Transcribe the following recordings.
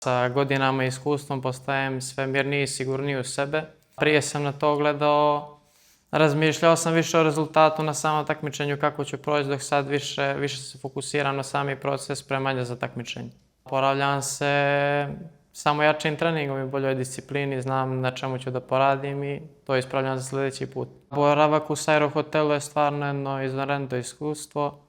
Sa godinama i iskustvom postajem sve mirniji i sigurniji u sebe. Prije sam na to gledao, razmišljao sam više o rezultatu na samom takmičenju, kako ću proći, dok sad više se fokusiram na sami proces spremanja za takmičenje. Oporavljam se samo jačim treningom i boljoj disciplini, znam na čemu ću da poradim i to ispravljam za sljedeći put. Boravak u Sairo hotelu je stvarno jedno izvanredno iskustvo.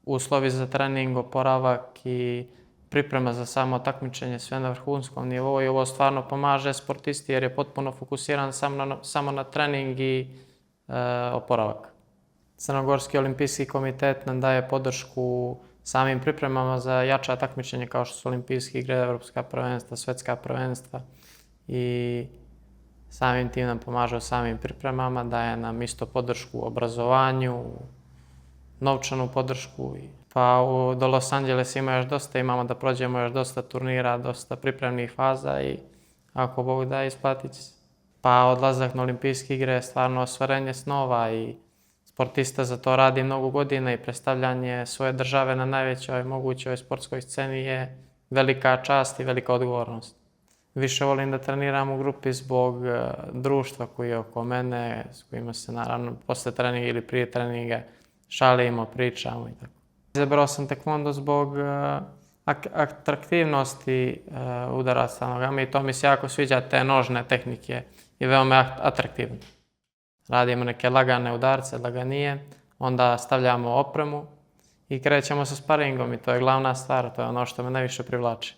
Uslovi za trening, oporavak i priprema za samo takmičenje, sve na vrhunskom nivou i ovo stvarno pomaže sportisti jer je potpuno fokusiran samo na trening i oporavak. Crnogorski olimpijski komitet nam daje podršku samim pripremama za jača takmičenja kao što su olimpijske igre, evropska prvenstva, svetska prvenstva i samim tim nam pomaže u samim pripremama, daje nam isto podršku u obrazovanju, novčanu podršku. Pa do Los Angelesa ima još dosta, imamo da prođemo još dosta turnira, dosta pripremnih faza i ako Bog da, isplatit će se. Pa odlazak na olimpijske igre je stvarno ostvarenje snova i sportista za to radi mnogo godina i predstavljanje svoje države na najvećoj mogućoj sportskoj sceni je velika čast i velika odgovornost. Više volim da treniram u grupi zbog društva koji je oko mene, s kojima se naravno posle treninga ili prije treninga šalimo, pričamo i tako. Izabrao sam tekvondo zbog atraktivnosti udaraca nogama i to mi se jako sviđa, te nožne tehnike i veoma atraktivno. Radimo neke lagane udarce, laganije, onda stavljamo opremu i krećemo sa sparingom i to je glavna stvar, to je ono što me najviše privlači.